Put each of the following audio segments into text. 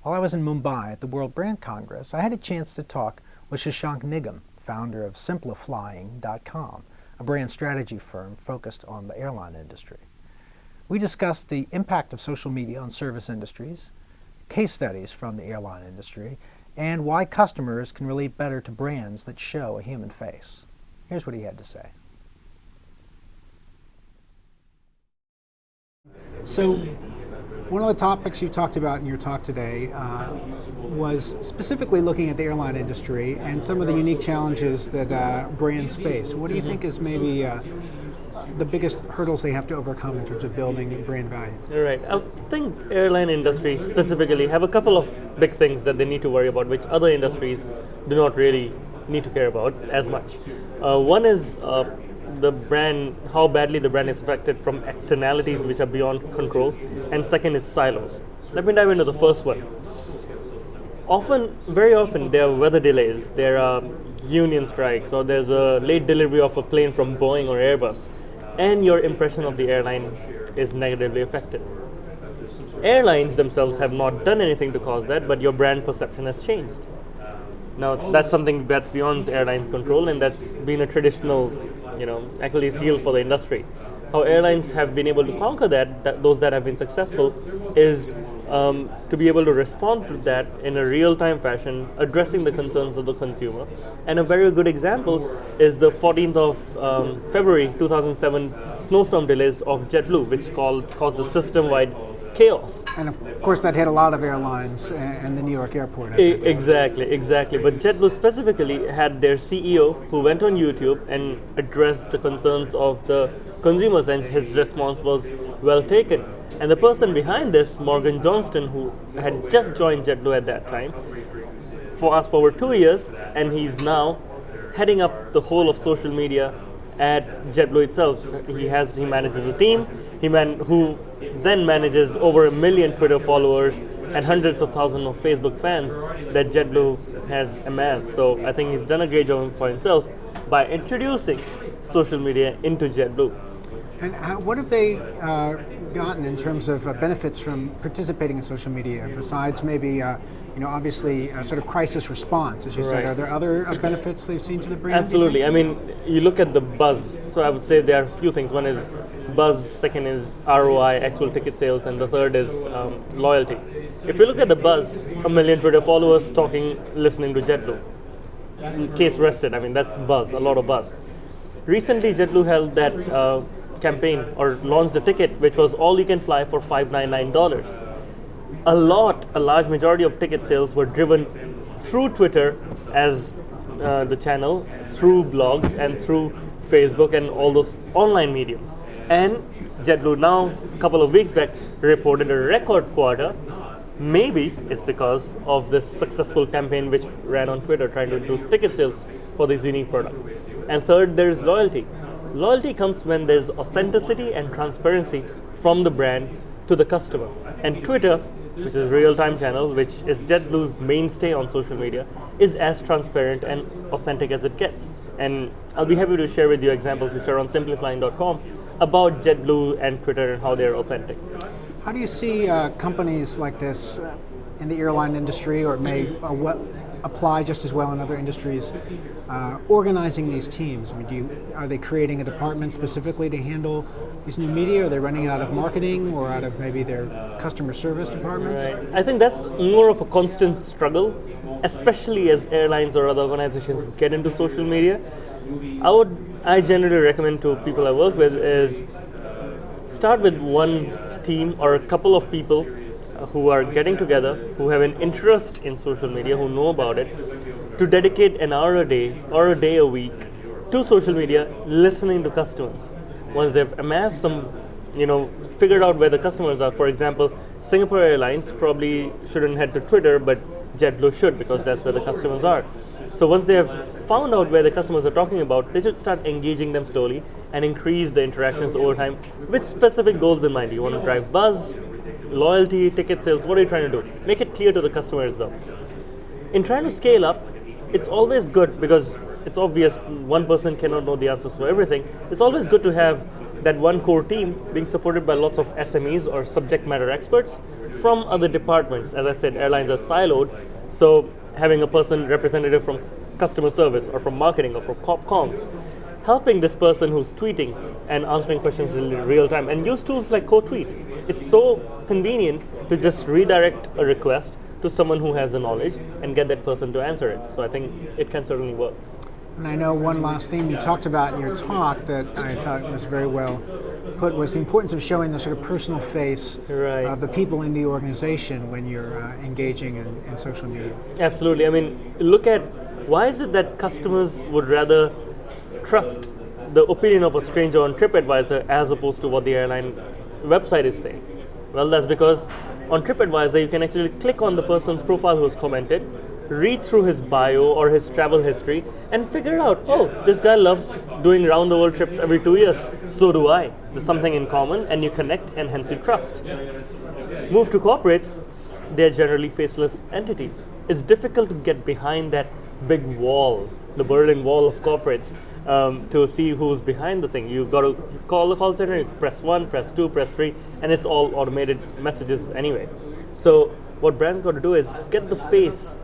While I was in Mumbai at the World Brand Congress, I had a chance to talk with Shashank Nigam, founder of Simplifying.com, a brand strategy firm focused on the airline industry. We discussed the impact of social media on service industries, case studies from the airline industry, and why customers can relate better to brands that show a human face. Here's what he had to say. So, one of the topics you talked about in your talk today was specifically looking at the airline industry and some of the unique challenges that brands face. What do you think is maybe the biggest hurdles they have to overcome in terms of building brand value? Right. I think airline industry specifically have a couple of big things that they need to worry about, which other industries do not really need to care about as much. One is the brand, how badly the brand is affected from externalities which are beyond control, and second is silos. Let me dive into the first one. Very often there are weather delays, there are union strikes, or there's a late delivery of a plane from Boeing or Airbus, and your impression of the airline is negatively affected. Airlines themselves have not done anything to cause that, but your brand perception has changed. Now that's something that's beyond airlines' control, and that's been a traditional, Achilles heel for the industry. How airlines have been able to conquer that those that have been successful, is to be able to respond to that in a real-time fashion, addressing the concerns of the consumer. And a very good example is the 14th of February 2007 snowstorm delays of JetBlue, which caused a system-wide chaos. And of course that hit a lot of airlines and the New York airport at that time. Exactly. But JetBlue specifically had their CEO who went on YouTube and addressed the concerns of the consumers, and his response was well taken. And the person behind this, Morgan Johnston, who had just joined JetBlue at that time, fast forward 2 years, and he's now heading up the whole of social media at JetBlue itself. He manages a team who then manages over 1 million Twitter followers and hundreds of thousands of Facebook fans that JetBlue has amassed. So I think he's done a great job for himself by introducing social media into JetBlue. And what have they gotten in terms of benefits from participating in social media, besides maybe, obviously sort of crisis response, as you said? Are there other benefits they've seen to the brand? Absolutely. I mean, you look at the buzz. So I would say there are a few things. One is buzz, second is ROI, actual ticket sales, and the third is loyalty. If you look at the buzz, 1 million Twitter followers listening to JetBlue. Case rested. I mean, that's buzz, a lot of buzz. Recently, JetBlue held that campaign or launched a ticket which was all you can fly for $599. A large majority of ticket sales were driven through Twitter as the channel, through blogs, and through Facebook and all those online mediums. And JetBlue now, a couple of weeks back, reported a record quarter. Maybe it's because of this successful campaign which ran on Twitter trying to do ticket sales for this unique product. And third, there's loyalty. Loyalty comes when there's authenticity and transparency from the brand to the customer. And Twitter, which is a real-time channel, which is JetBlue's mainstay on social media, is as transparent and authentic as it gets. And I'll be happy to share with you examples which are on Simplifying.com about JetBlue and Twitter and how they're authentic. How do you see companies like this in the airline industry, or it may apply just as well in other industries, organizing these teams? I mean, are they creating a department specifically to handle these new media? Are they running it out of marketing or out of maybe their customer service departments? Right. I think that's more of a constant struggle, especially as airlines or other organizations get into social media. I generally recommend to people I work with is start with one team or a couple of people who are getting together, who have an interest in social media, who know about it, to dedicate an hour a day or a day a week to social media, listening to customers. Once they've amassed some, figured out where the customers are. For example, Singapore Airlines probably shouldn't head to Twitter, but JetBlue should, because that's where the customers are. So once they have found out where the customers are talking about, they should start engaging them slowly and increase the interactions over time with specific goals in mind. You want to drive buzz, loyalty, ticket sales. What are you trying to do? Make it clear to the customers though. In trying to scale up, it's always good, because it's obvious one person cannot know the answers to everything. It's always good to have that one core team being supported by lots of SMEs or subject matter experts from other departments. As I said, airlines are siloed, so having a person representative from customer service or from marketing or from comms, helping this person who's tweeting and answering questions in real time, and use tools like co-tweet. It's so convenient to just redirect a request to someone who has the knowledge and get that person to answer it. So I think it can certainly work. And I know one last theme you talked about in your talk that I thought was very well put was the importance of showing the sort of personal face of the people in the organization when you're engaging in social media. Absolutely. I mean, look at why is it that customers would rather trust the opinion of a stranger on TripAdvisor as opposed to what the airline website is saying? Well, that's because on TripAdvisor you can actually click on the person's profile who's commented, read through his bio or his travel history and figure out, oh, this guy loves doing round the world trips every 2 years, so do I. There's something in common and you connect and hence you trust. Move to corporates, they're generally faceless entities. It's difficult to get behind that big wall, the Berlin Wall of corporates, to see who's behind the thing. You've got to call the call center, you press 1, press 2, press 3, and it's all automated messages anyway. So what brands got to do is get the face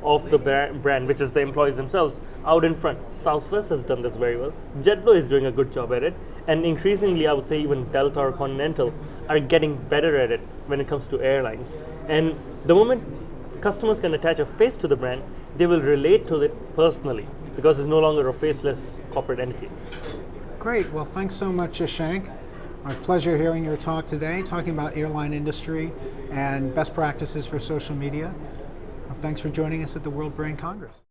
of the brand, which is the employees themselves, out in front. Southwest has done this very well. JetBlue is doing a good job at it, and increasingly I would say even Delta or Continental are getting better at it when it comes to airlines. And the moment customers can attach a face to the brand, they will relate to it personally because it's no longer a faceless corporate entity. Great. Well, thanks so much, Shashank. My pleasure hearing your talk today, talking about airline industry and best practices for social media. Thanks for joining us at the World Brand Congress.